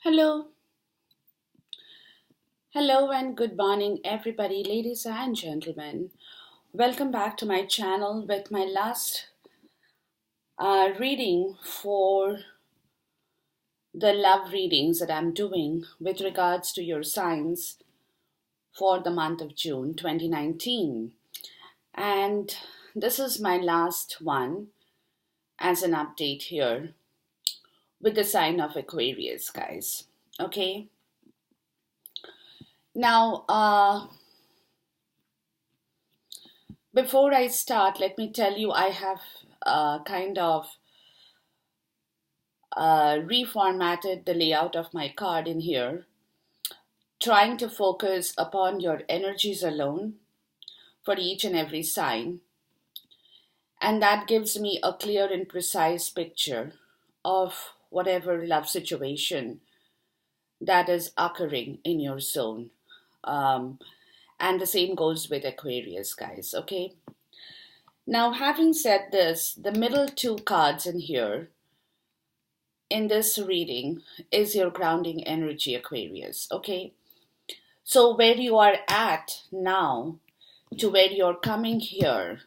Hello, hello, and good morning, everybody, ladies and gentlemen. Welcome back to my channel with my last reading for the love readings that I'm doing with regards to your signs for the month of June 2019. And this is my last one as an update here with the sign of Aquarius, guys. Okay, now, before I start, let me tell you I have kind of reformatted the layout of my card in here, trying to focus upon your energies alone for each and every sign. And that gives me a clear and precise picture of whatever love situation that is occurring in your zone. Um, and the same goes with Aquarius, guys, okay? Now, having said this, the middle two cards in here in this reading is your grounding energy, Aquarius, okay? So, where you are at now to where you're coming here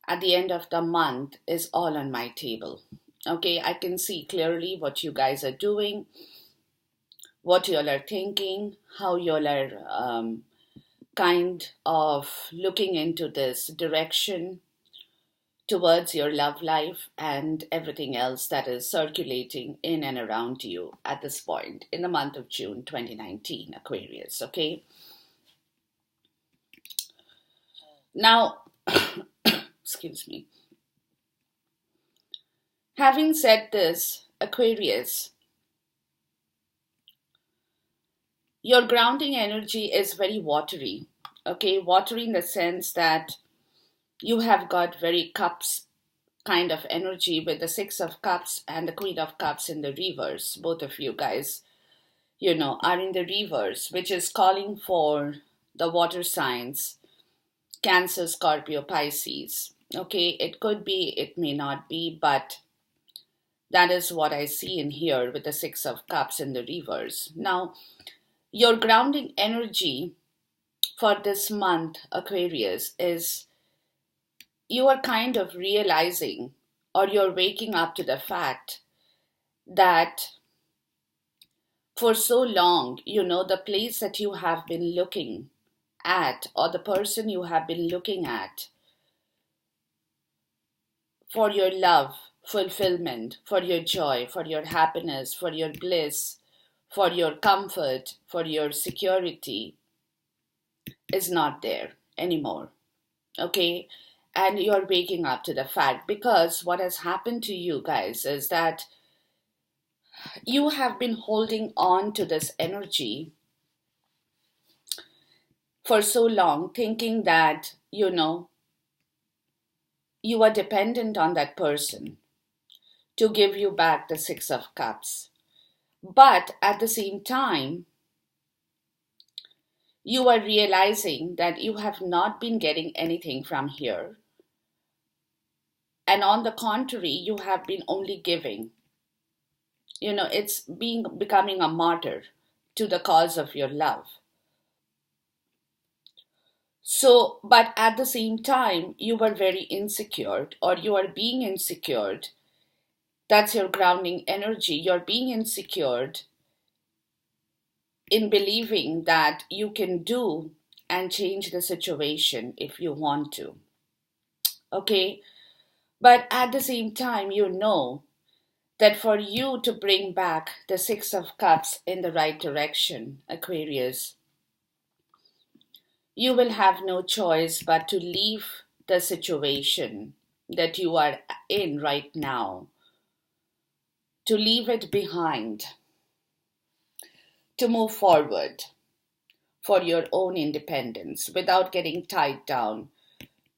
at the end of the month is all on my table. Okay, I can see clearly what you guys are doing, what you all are thinking, how you all are kind of looking into this direction towards your love life and everything else that is circulating in and around you at this point in the month of June 2019, Aquarius. Okay, now, excuse me. Having said this, Aquarius, your grounding energy is very watery. Okay, watery in the sense that you have got very cups kind of energy with the Six of Cups and the Queen of Cups in the reverse. Both of you guys, are in the reverse, which is calling for the water signs Cancer, Scorpio, Pisces. Okay, it could be, it may not be, but that is what I see in here with the Six of Cups in the reverse. Now, your grounding energy for this month, Aquarius, is you are kind of realizing or you're waking up to the fact that for so long, the place that you have been looking at or the person you have been looking at for your love, fulfillment, for your joy, for your happiness, for your bliss, for your comfort, for your security is not there anymore. Okay? And you're waking up to the fact because what has happened to you guys is that you have been holding on to this energy for so long, thinking that, you are dependent on that person to give you back the Six of Cups. But at the same time, you are realizing that you have not been getting anything from here. And on the contrary, you have been only giving. It's becoming a martyr to the cause of your love. So, but at the same time, you were very insecure or you are being insecure. That's your grounding energy. You're being insecure in believing that you can do and change the situation if you want to. Okay? But at the same time, you know that for you to bring back the Six of Cups in the right direction, Aquarius, you will have no choice but to leave the situation that you are in right now, to leave it behind, to move forward for your own independence without getting tied down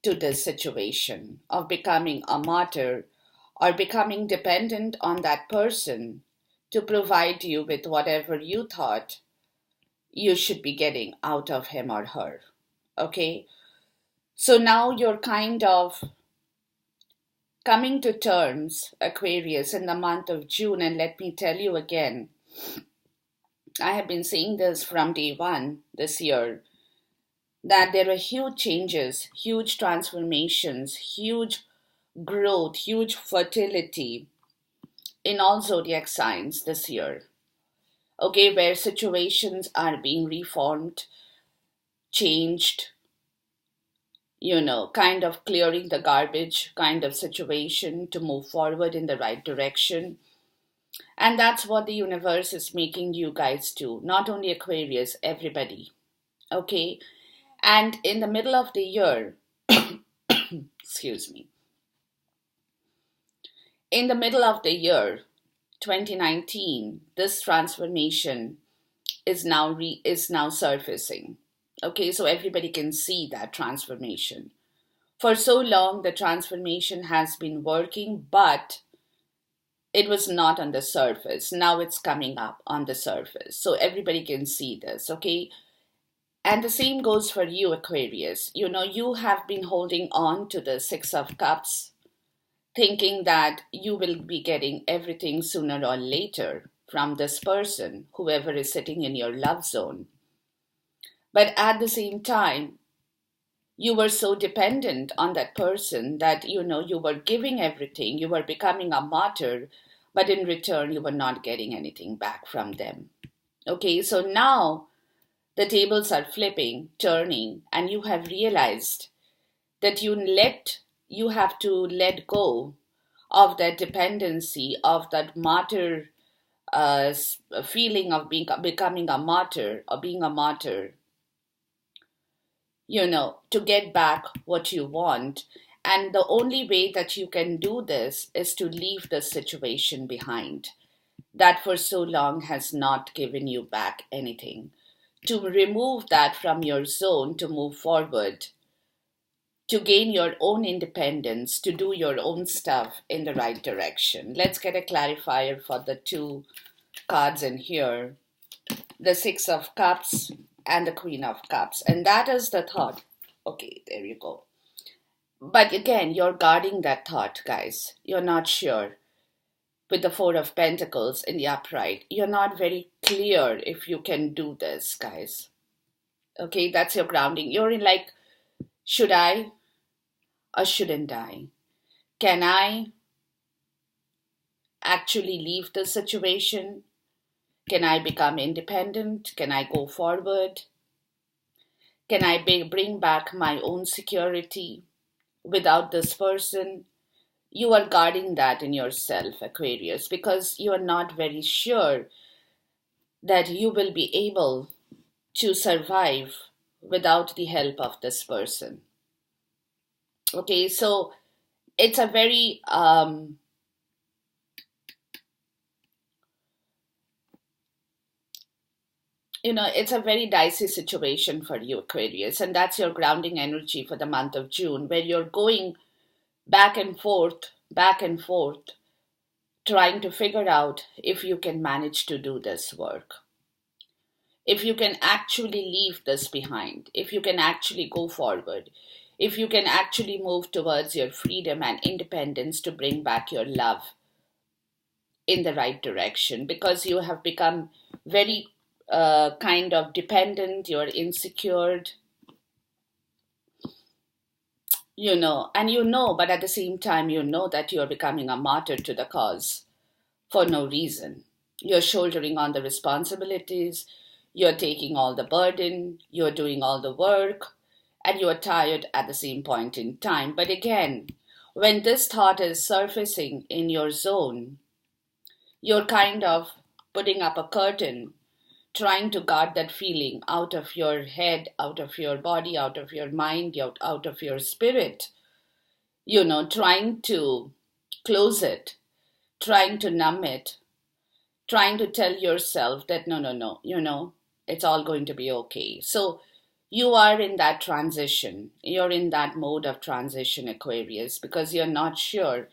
to this situation of becoming a martyr or becoming dependent on that person to provide you with whatever you thought you should be getting out of him or her. Okay? So now you're kind of coming to terms, Aquarius, in the month of June, and let me tell you again, I have been saying this from day one this year, that there are huge changes, huge transformations, huge growth, huge fertility in all zodiac signs this year. Okay, where situations are being reformed, changed, kind of clearing the garbage kind of situation to move forward in the right direction. And that's what the universe is making you guys do, not only Aquarius, everybody. Okay, and in the middle of the year, excuse me, in the middle of the year 2019, this transformation is now surfacing. Okay, so everybody can see that transformation. For so long, the transformation has been working, but it was not on the surface. Now it's coming up on the surface. So everybody can see this, okay? And the same goes for you, Aquarius. You have been holding on to the Six of Cups, thinking that you will be getting everything sooner or later from this person, whoever is sitting in your love zone. But at the same time, you were so dependent on that person that you were giving everything, you were becoming a martyr, but in return, you were not getting anything back from them. Okay, so now the tables are flipping, turning, and you have realized that you have to let go of that dependency, of that martyr feeling of becoming a martyr or being a martyr, to get back what you want. And the only way that you can do this is to leave the situation behind that for so long has not given you back anything. To remove that from your zone, to move forward, to gain your own independence, to do your own stuff in the right direction. Let's get a clarifier for the two cards in here, the Six of Cups and the Queen of Cups. And that is the thought. Okay, there you go. But again, you're guarding that thought, guys. You're not sure. With the Four of Pentacles in the upright, you're not very clear if you can do this, guys. Okay, that's your grounding. You're in like, should I or shouldn't I? Can I actually leave the situation? Can I become independent? Can I go forward? Can I bring back my own security without this person? You are guarding that in yourself, Aquarius, because you are not very sure that you will be able to survive without the help of this person. Okay, so it's a very it's a very dicey situation for you, Aquarius, and that's your grounding energy for the month of June, where you're going back and forth, trying to figure out if you can manage to do this work, if you can actually leave this behind, if you can actually go forward, if you can actually move towards your freedom and independence to bring back your love in the right direction, because you have become very kind of dependent, you're insecure, and but at the same time, that you're becoming a martyr to the cause for no reason. You're shouldering on the responsibilities, you're taking all the burden, you're doing all the work, and you're tired at the same point in time. But again, when this thought is surfacing in your zone, you're kind of putting up a curtain, trying to guard that feeling out of your head, out of your body, out of your mind, out of your spirit, trying to close it, trying to numb it, trying to tell yourself that no, no, no, it's all going to be okay. So you are in that transition. You're in that mode of transition, Aquarius, because you're not sure,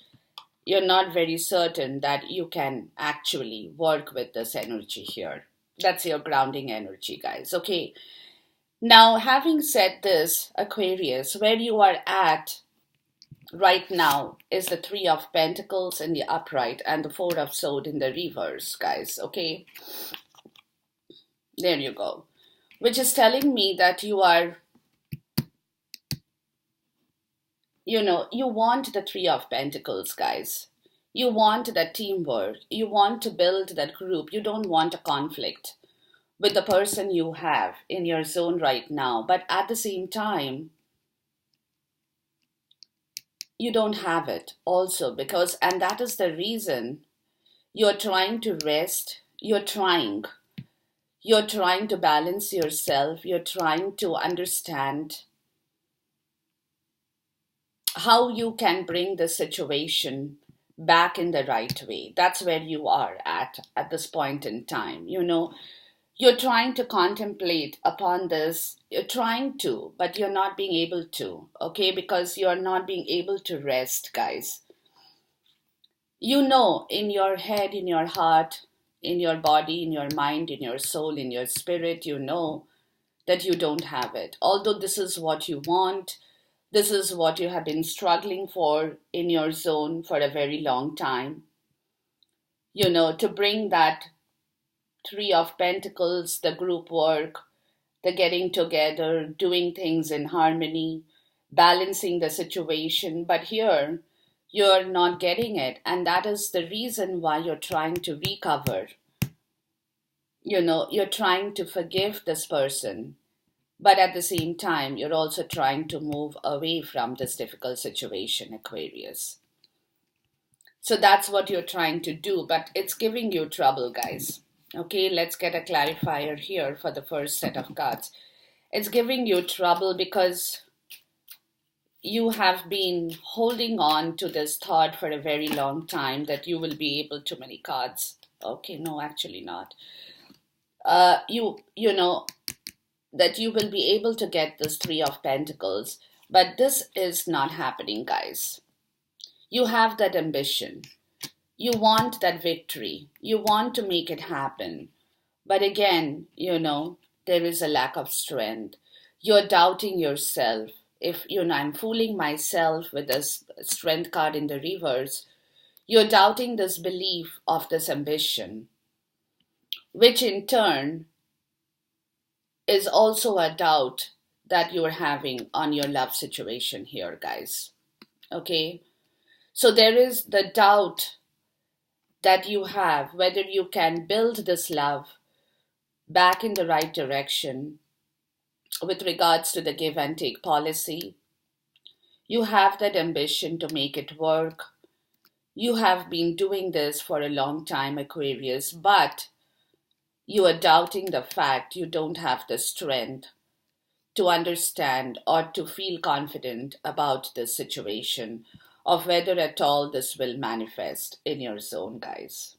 you're not very certain that you can actually work with this energy here. That's your grounding energy, guys. Okay. Now, having said this, Aquarius, where you are at right now is the Three of Pentacles in the upright and the Four of Swords in the reverse, guys. Okay. There you go. Which is telling me that you are, you want the Three of Pentacles, guys. You want that teamwork. You want to build that group. You don't want a conflict with the person you have in your zone right now. But at the same time, you don't have it also because, and that is the reason you're trying to rest. You're trying to balance yourself. You're trying to understand how you can bring the situation back in the right way. That's where you are at this point in time. You're trying to contemplate upon this. You're trying to, but you're not being able to, okay? Because you're not being able to rest, guys. In your head, in your heart, in your body, in your mind, in your soul, in your spirit, that you don't have it. Although this is what you want, this is what you have been struggling for in your zone for a very long time. To bring that Three of Pentacles, the group work, the getting together, doing things in harmony, balancing the situation. But here, you're not getting it. And that is the reason why you're trying to recover. You're trying to forgive this person. But at the same time, you're also trying to move away from this difficult situation, Aquarius. So that's what you're trying to do, but it's giving you trouble, guys. Okay, let's get a clarifier here for the first set of cards. It's giving you trouble because you have been holding on to this thought for a very long time that you will be able to many cards. Okay, no, actually not. You know that you will be able to get this Three of Pentacles, but this is not happening, guys. You have that ambition. You want that victory. You want to make it happen. But again, there is a lack of strength. You're doubting yourself. If, I'm fooling myself with this strength card in the reverse, you're doubting this belief of this ambition, which in turn is also a doubt that you're having on your love situation here, guys. Okay? So there is the doubt that you have whether you can build this love back in the right direction with regards to the give and take policy. You have that ambition to make it work. You have been doing this for a long time, Aquarius, but you are doubting the fact you don't have the strength to understand or to feel confident about this situation of whether at all this will manifest in your zone, guys.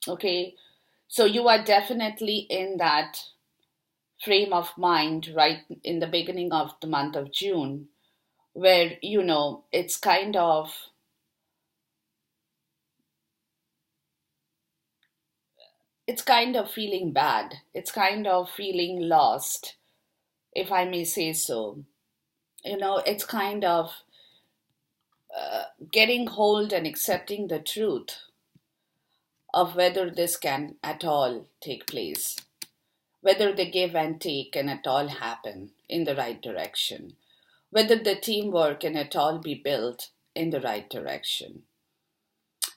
Okay, so you are definitely in that frame of mind right in the beginning of the month of June where it's kind of feeling bad. It's kind of feeling lost, if I may say so. It's kind of getting hold and accepting the truth of whether this can at all take place, whether the give and take can at all happen in the right direction, whether the teamwork can at all be built in the right direction.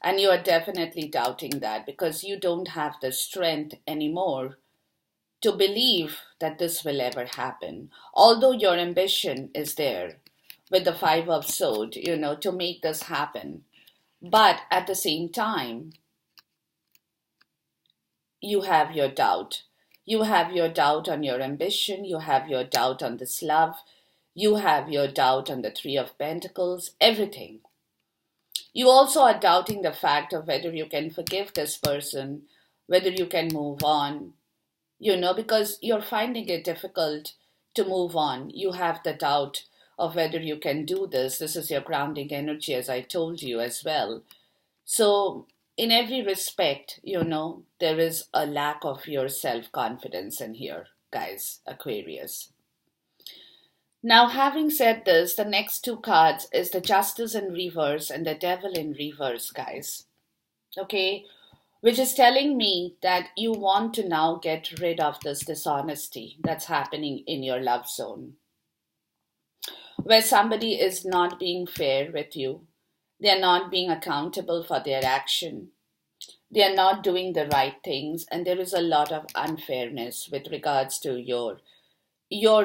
And you are definitely doubting that because you don't have the strength anymore to believe that this will ever happen. Although your ambition is there with the Five of Swords, to make this happen. But at the same time, you have your doubt. You have your doubt on your ambition. You have your doubt on this love. You have your doubt on the Three of Pentacles, everything. You also are doubting the fact of whether you can forgive this person, whether you can move on, because you're finding it difficult to move on. You have the doubt of whether you can do this. This is your grounding energy, as I told you as well. So, in every respect, there is a lack of your self confidence in here, guys, Aquarius. Now, having said this, the next two cards is the Justice in reverse and the Devil in reverse, guys. Okay, which is telling me that you want to now get rid of this dishonesty that's happening in your love zone, where somebody is not being fair with you. They're not being accountable for their action. They are not doing the right things, and there is a lot of unfairness with regards to your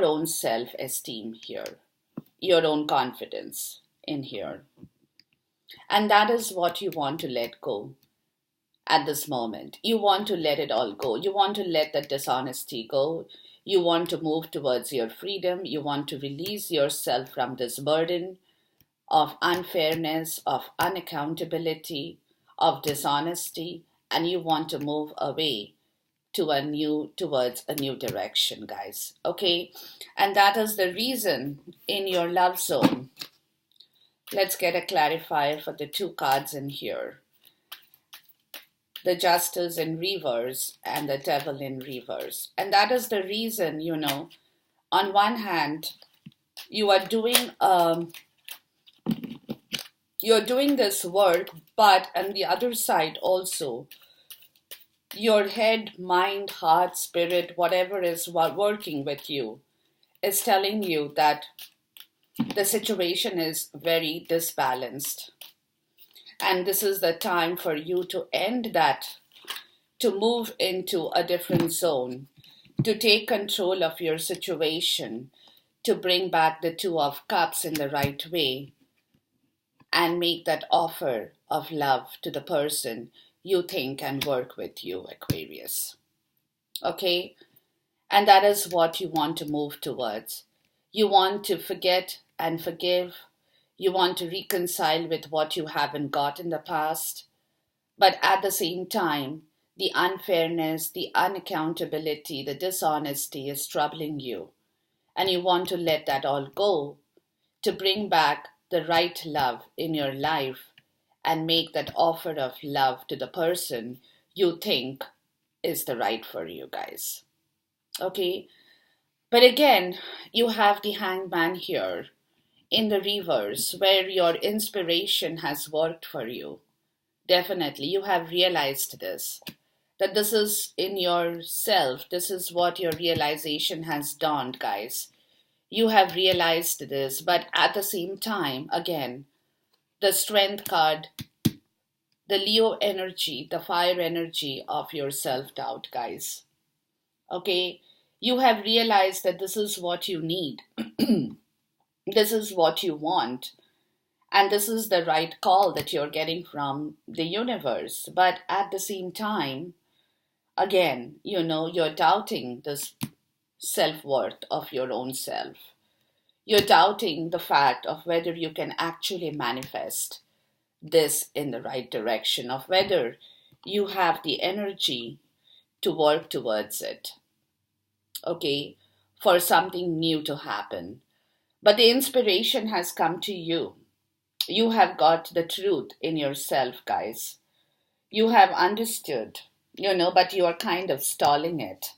own self-esteem here, your own confidence in here. And that is what you want to let go at this moment. You want to let it all go. You want to let the dishonesty go. You want to move towards your freedom. You want to release yourself from this burden of unfairness, of unaccountability, of dishonesty, and you want to move away towards a new direction, guys. Okay? And that is the reason in your love zone. Let's get a clarifier for the two cards in here. The Justice in reverse and the Devil in reverse. And that is the reason, on one hand, you are doing you're doing this work, but on the other side also, your head, mind, heart, spirit, whatever is working with you, is telling you that the situation is very disbalanced. And this is the time for you to end that, to move into a different zone, to take control of your situation, to bring back the Two of Cups in the right way, and make that offer of love to the person you think can work with you, Aquarius. Okay? And that is what you want to move towards. You want to forget and forgive. You want to reconcile with what you haven't got in the past. But at the same time, the unfairness, the unaccountability, the dishonesty is troubling you. And you want to let that all go, to bring back the right love in your life and make that offer of love to the person you think is the right for you guys. Okay? But again, you have the Hangman here in the reverse, where your inspiration has worked for you. Definitely, you have realized this, that this is in yourself. This is what your realization has dawned, guys. You have realized this, but at the same time, again, the Strength card, the Leo energy, the fire energy of your self doubt, guys. Okay? You have realized that this is what you need, this is what you want, and this is the right call that you're getting from the universe. But at the same time, again, you're doubting this self worth of your own self. You're doubting the fact of whether you can actually manifest this in the right direction, of whether you have the energy to work towards it, okay, for something new to happen. But the inspiration has come to you. You have got the truth in yourself, guys. You have understood, but you are kind of stalling it.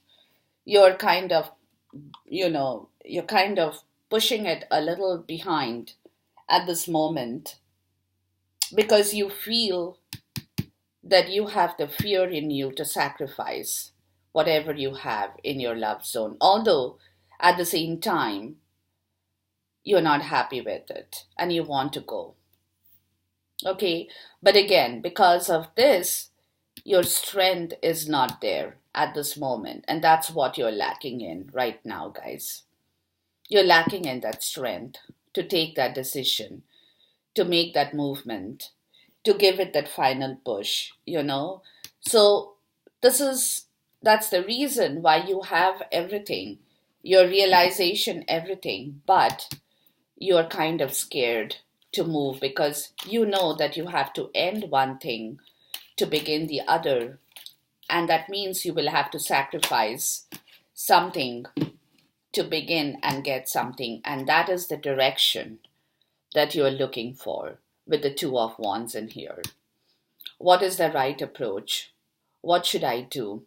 You're kind of, you're kind of pushing it a little behind at this moment, because you feel that you have the fear in you to sacrifice whatever you have in your love zone. Although at the same time, you're not happy with it and you want to go. Okay, but again, because of this, your strength is not there at this moment, and that's what you're lacking in right now, guys. You're lacking in that strength to take that decision, to make that movement, to give it that final push. So this is that's the reason why you have everything, your realization, everything, but you're kind of scared to move, because you know that you have to end one thing to begin the other, and that means you will have to sacrifice something to begin and get something, and that is the direction that you are looking for with the Two of Wands in here. What is the right approach? What should I do?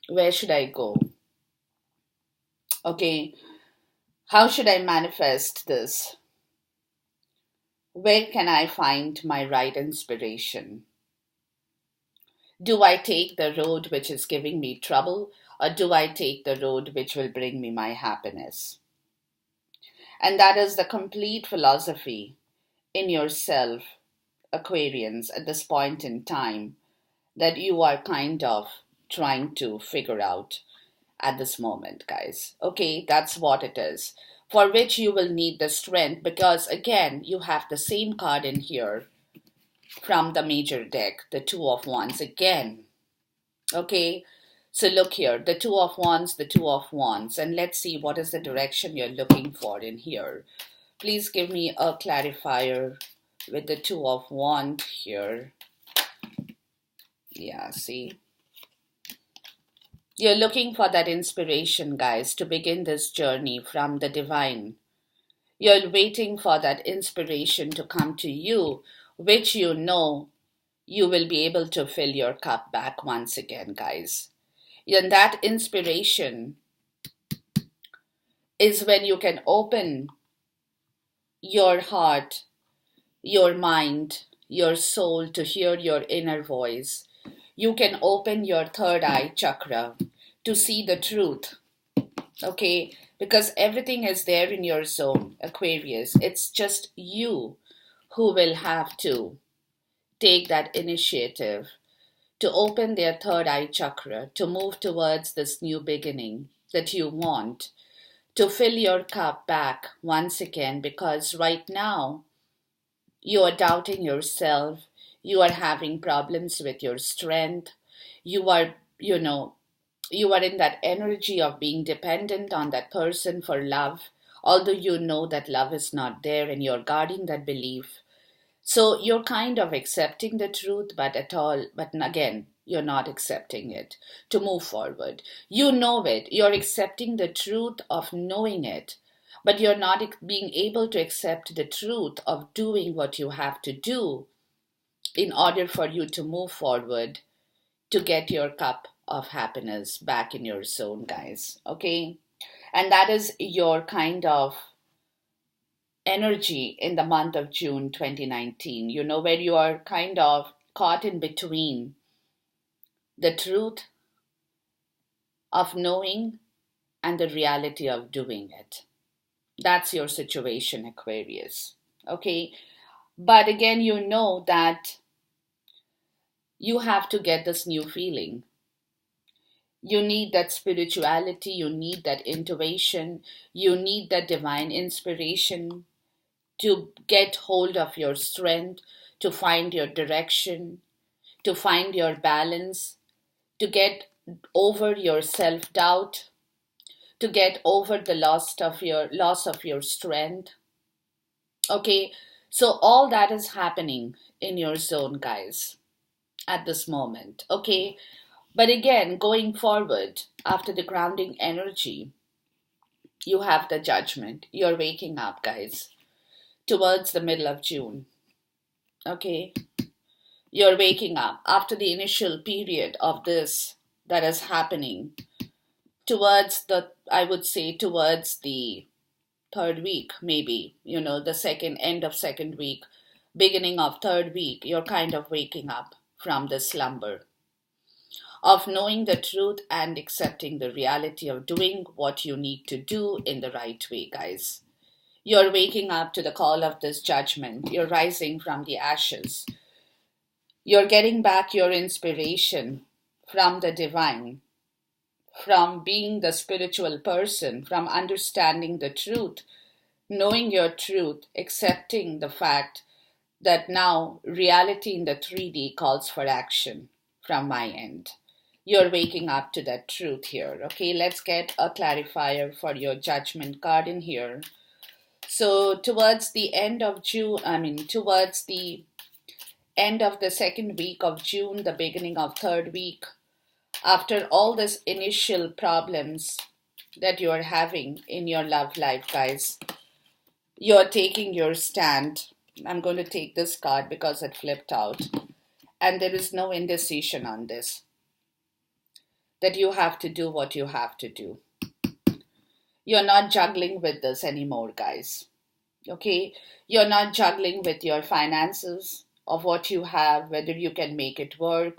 Where should I go? Okay, how should I manifest this? Where can I find my right inspiration? Do I take the road which is giving me trouble, or do I take the road which will bring me my happiness? And that is the complete philosophy in yourself, Aquarians, at this point in time that you are kind of trying to figure out at this moment, guys. Okay, that's what it is. For which you will need the strength because, again, you have the same card in here from the major deck, the Two of Wands again. Okay, so look here, the Two of Wands, the Two of Wands, and let's see what is the direction you're looking for in here. Please give me a clarifier with the Two of Wands here. Yeah, see? You're looking for that inspiration, guys, to begin this journey from the divine. You're waiting for that inspiration to come to you, which you know you will be able to fill your cup back once again, guys. And that inspiration is when you can open your heart, your mind, your soul to hear your inner voice. You can open your third eye chakra to see the truth, okay? Because everything is there in your zone, Aquarius. It's just you who will have to take that initiative to open their third eye chakra, to move towards this new beginning that you want, to fill your cup back once again, because right now you are doubting yourself, you are having problems with your strength, you are, you are in that energy of being dependent on that person for love, although you know that love is not there and you're guarding that belief. So you're kind of accepting the truth, but again, you're not accepting it to move forward. You know it, you're accepting the truth of knowing it, but you're not being able to accept the truth of doing what you have to do in order for you to move forward to get your cup of happiness back in your zone, guys. Okay? And that is your kind of energy in the month of June 2019, where you are kind of caught in between the truth of knowing and the reality of doing it. That's your situation, Aquarius. Okay? But again, you know that you have to get this new feeling. You need that spirituality, you need that intuition, you need that divine inspiration to get hold of your strength, to find your direction, to find your balance, to get over your self-doubt, to get over the loss of your strength. Okay, so all that is happening in your zone, guys, at this moment. Okay, but again, going forward after the grounding energy, you have the judgment. You're waking up, guys, towards the middle of June. Okay, you're waking up after the initial period of this that is happening towards I would say towards the third week, maybe, the second end of second week, beginning of third week, you're kind of waking up from the slumber of knowing the truth and accepting the reality of doing what you need to do in the right way, guys. You're waking up to the call of this judgment. You're rising from the ashes. You're getting back your inspiration from the divine, from being the spiritual person, from understanding the truth, knowing your truth, accepting the fact that now reality in the 3D calls for action from my end. You're waking up to that truth here. Okay, let's get a clarifier for your judgment card in here. So towards the end of June, towards the end of the second week of June, the beginning of third week, after all this initial problems that you are having in your love life, guys, you're taking your stand. I'm going to take this card because it flipped out. And there is no indecision on this. That you have to do what you have to do. You're not juggling with this anymore, guys. Okay? You're not juggling with your finances, of what you have, whether you can make it work.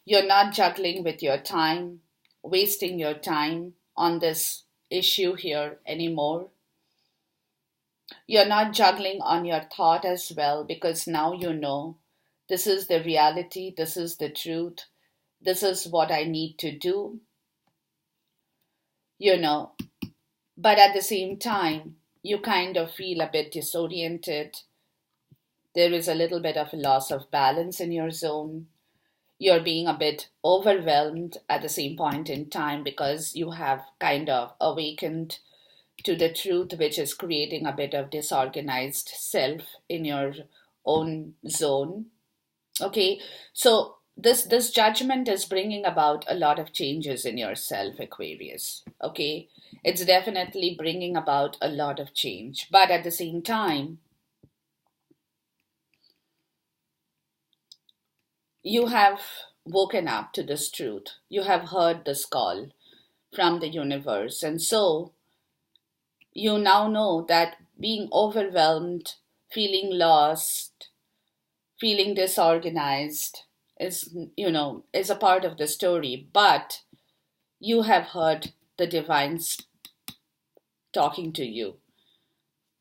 You're not juggling with your time, wasting your time on this issue here anymore. You're not juggling on your thought as well because now you know this is the reality, this is the truth, this is what I need to do, you know. But at the same time, you kind of feel a bit disoriented. There is a little bit of a loss of balance in your zone. You're being a bit overwhelmed at the same point in time because you have kind of awakened to the truth, which is creating a bit of disorganized self in your own zone. Okay, so this judgment is bringing about a lot of changes in yourself, Aquarius. Okay, it's definitely bringing about a lot of change, but at the same time, you have woken up to this truth. You have heard this call from the universe, and so you now know that being overwhelmed, feeling lost, feeling disorganized is, is a part of the story, but you have heard the divines talking to you.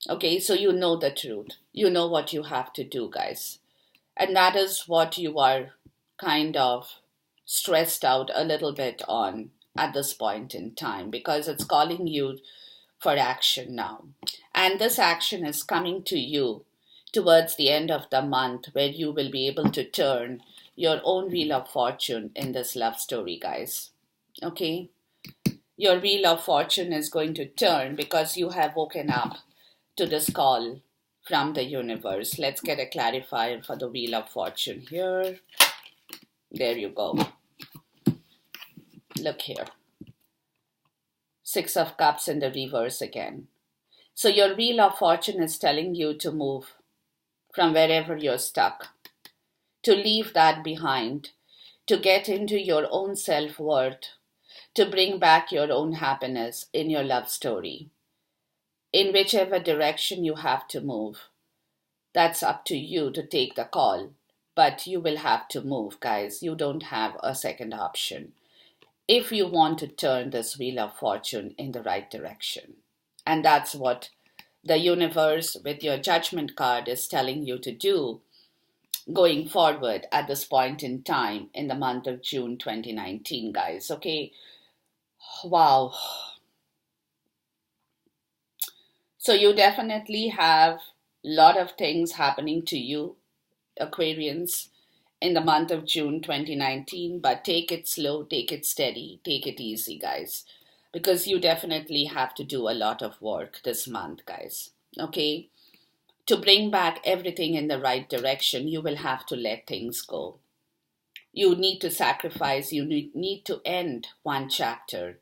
Okay, so you know the truth. You know what you have to do, guys. And that is what you are kind of stressed out a little bit on at this point in time because it's calling you for action now. And this action is coming to you towards the end of the month where you will be able to turn your own wheel of fortune in this love story, guys. Okay? Your wheel of fortune is going to turn because you have woken up to this call from the universe. Let's get a clarifier for the wheel of fortune here. There you go. Look here. Six of Cups in the reverse again. So your wheel of fortune is telling you to move from wherever you're stuck, to leave that behind, to get into your own self-worth, to bring back your own happiness in your love story. In whichever direction you have to move, that's up to you to take the call. But you will have to move, guys. You don't have a second option if you want to turn this wheel of fortune in the right direction. And that's what the universe with your judgment card is telling you to do going forward at this point in time in the month of June 2019, guys. Okay. Wow. So you definitely have a lot of things happening to you, Aquarians, in the month of June 2019, but take it slow, take it steady, take it easy, guys, because you definitely have to do a lot of work this month, guys. Okay? To bring back everything in the right direction, you will have to let things go. You need to sacrifice, you need to end one chapter.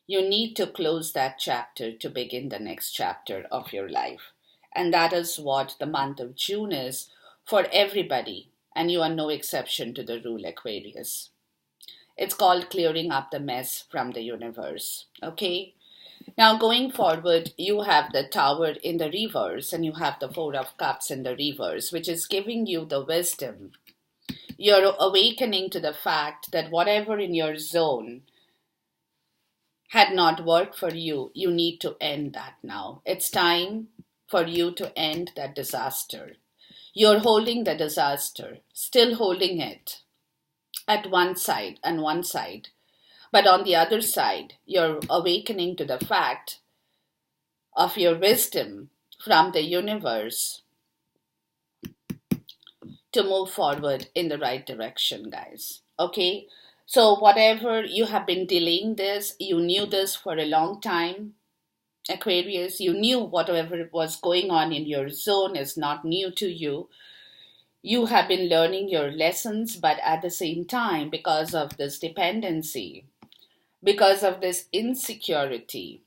You need to close that chapter to begin the next chapter of your life. And that is what the month of June is for everybody. And you are no exception to the rule, Aquarius. It's called clearing up the mess from the universe. Okay? Now, going forward, you have the Tower in the reverse and you have the Four of Cups in the reverse, which is giving you the wisdom. You're awakening to the fact that whatever in your zone had not worked for you, you need to end that now. It's time for you to end that disaster. You're holding the disaster, still holding it at one side and one side. But on the other side, you're awakening to the fact of your wisdom from the universe to move forward in the right direction, guys. Okay? So, whatever you have been delaying this, you knew this for a long time, Aquarius. You knew whatever was going on in your zone is not new to you. You have been learning your lessons, but at the same time, because of this dependency, because of this insecurity,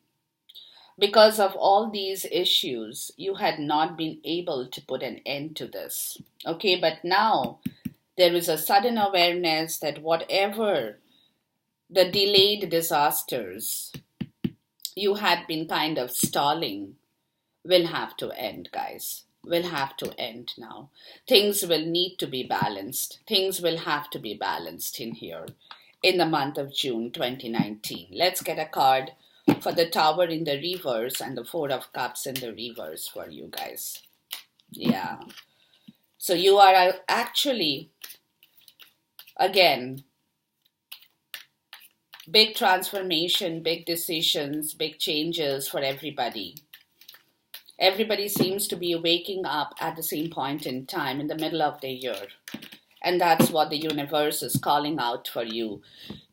because of all these issues, you had not been able to put an end to this. Okay, but now there is a sudden awareness that whatever the delayed disasters you had been kind of stalling will have to end, guys. will have to end now. Things will need to be balanced. Things will have to be balanced in here in the month of June 2019. Let's get a card for the Tower in the reverse and the Four of Cups in the reverse for you guys. Yeah. So you are actually, again, big transformation, big decisions, big changes for everybody. Everybody seems to be waking up at the same point in time in the middle of the year. And that's what the universe is calling out for you.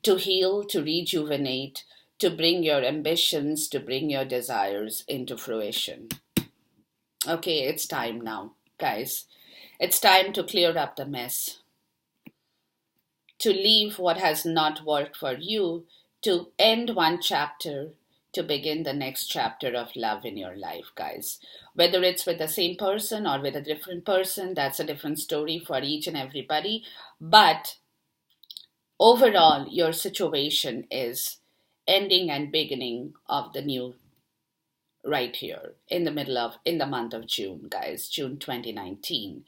To heal, to rejuvenate, to bring your ambitions, to bring your desires into fruition. Okay, it's time now, guys. It's time to clear up the mess. To leave what has not worked for you, to end one chapter, to begin the next chapter of love in your life, guys. Whether it's with the same person or with a different person, that's a different story for each and everybody. But overall, your situation is ending and beginning of the new right here in the month of June, guys, June 2019.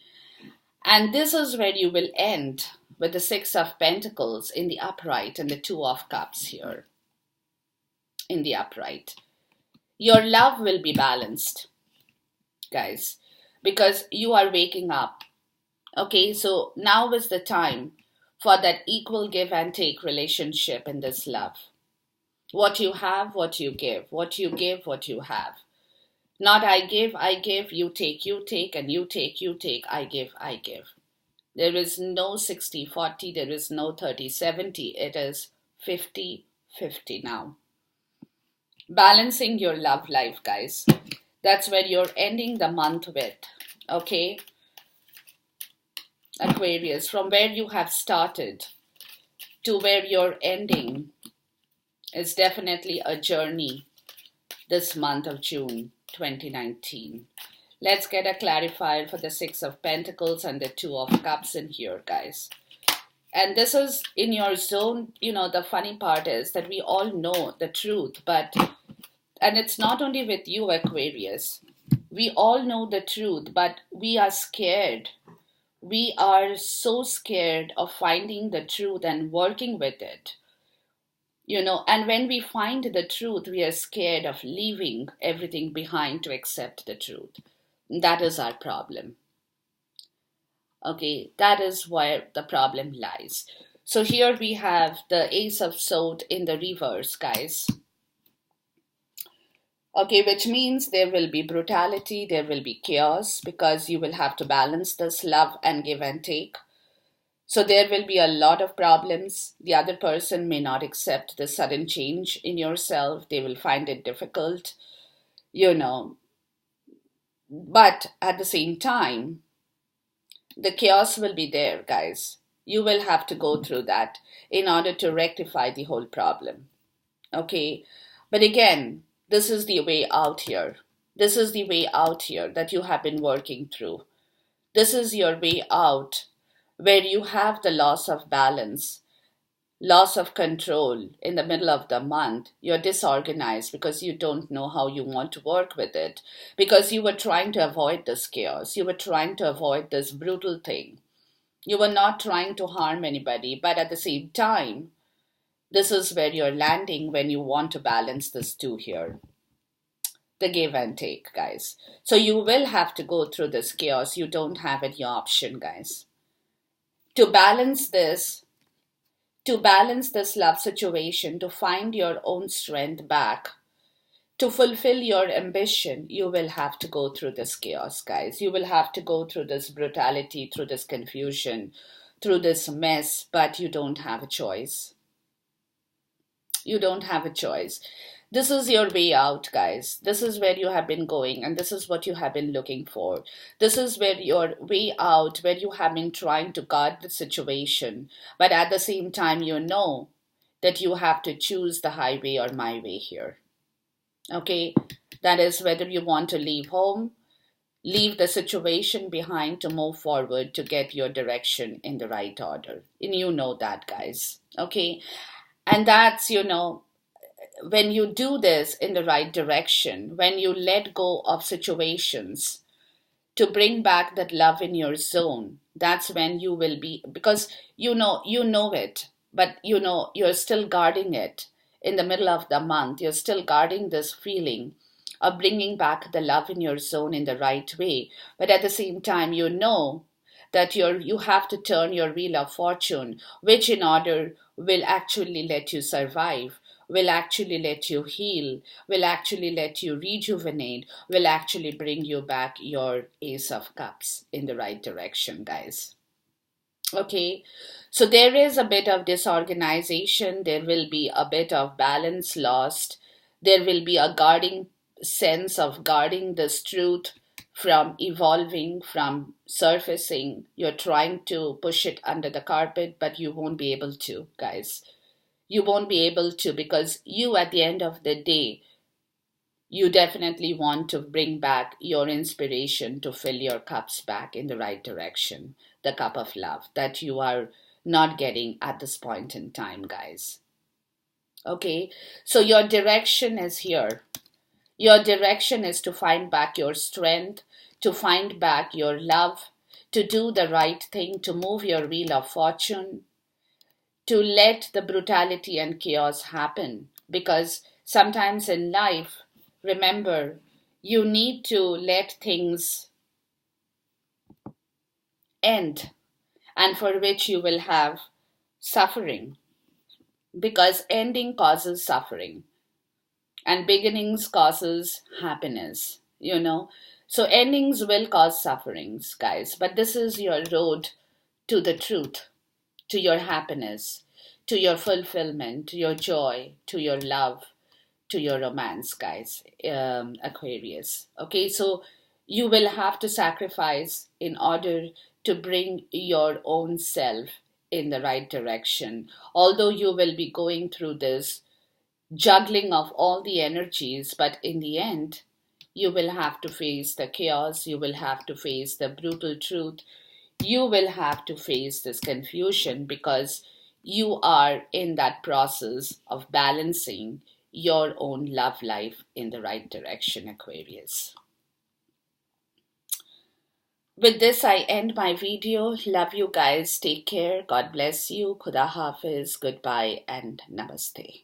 And this is where you will end with the Six of Pentacles in the upright and the Two of Cups here in the upright. Your love will be balanced, guys, because you are waking up. Okay, so now is the time for that equal give and take relationship in this love. What you have, what you give. What you give, what you have. Not I give, you take, and you take, I give. There is no 60-40, there is no 30-70. It is 50-50 now. Balancing your love life, guys. That's where you're ending the month with. Okay? Aquarius, from where you have started to where you're ending is definitely a journey this month of June 2019. Let's get a clarifier for the Six of Pentacles and the Two of Cups in here, guys. And this is in your zone. You know, the funny part is that we all know the truth, and it's not only with you, Aquarius. We all know the truth, but we are scared. We are so scared of finding the truth and working with it. You know, and when we find the truth, we are scared of leaving everything behind to accept the truth. That is our problem. Okay, that is where the problem lies. So here we have the Ace of Swords in the reverse, guys. Okay, which means there will be brutality, there will be chaos, because you will have to balance this love and give and take. So there will be a lot of problems. The other person may not accept the sudden change in yourself. They will find it difficult, you know. But at the same time, the chaos will be there, guys. You will have to go through that in order to rectify the whole problem. Okay? But again, this is the way out here. This is the way out here that you have been working through. This is your way out where you have the loss of balance, loss of control in the middle of the month. You're disorganized because you don't know how you want to work with it, because you were trying to avoid this chaos. You were trying to avoid this brutal thing. You were not trying to harm anybody, but at the same time, this is where you're landing when you want to balance this two here. The give and take, guys. So you will have to go through this chaos. You don't have any option, guys. To balance this love situation, to find your own strength back, to fulfill your ambition, you will have to go through this chaos, guys. You will have to go through this brutality, through this confusion, through this mess, but you don't have a choice. You don't have a choice. This is your way out, guys. This is where you have been going, and this is what you have been looking for. This is where your way out, where you have been trying to guard the situation, but at the same time, you know that you have to choose the highway or my way here. Okay? That is whether you want to leave home, leave the situation behind to move forward, to get your direction in the right order. And you know that, guys. Okay? And that's, you know, when you do this in the right direction, when you let go of situations to bring back that love in your zone. That's when you will be, because you know it, but you're still guarding it. In the middle of the month, you're still guarding this feeling of bringing back the love in your zone in the right way. But at the same time, you know that you have to turn your wheel of fortune, which in order will actually let you survive, will actually let you heal, will actually let you rejuvenate, will actually bring you back your Ace of Cups in the right direction, guys. Okay, so there is a bit of disorganization, there will be a bit of balance lost, there will be a guarding sense of guarding this truth from evolving, from surfacing. You're trying to push it under the carpet, but you won't be able to, guys. You won't be able to, because you, at the end of the day, you definitely want to bring back your inspiration to fill your cups back in the right direction, the cup of love that you are not getting at this point in time, guys. Okay, so your direction is here. Your direction is to find back your strength, to find back your love, to do the right thing, to move your wheel of fortune, to let the brutality and chaos happen. Because sometimes in life, remember, you need to let things end, and for which you will have suffering. Because ending causes suffering and beginnings causes happiness. So endings will cause sufferings, guys, but this is your road to the truth, to your happiness, to your fulfillment, to your joy, to your love, to your romance, guys, Aquarius. Okay, so you will have to sacrifice in order to bring your own self in the right direction. Although you will be going through this juggling of all the energies, but in the end, you will have to face the chaos, you will have to face the brutal truth, you will have to face this confusion, because you are in that process of balancing your own love life in the right direction, Aquarius. With this, I end my video. Love you guys. Take care. God bless you. Khuda Hafiz. Goodbye and namaste.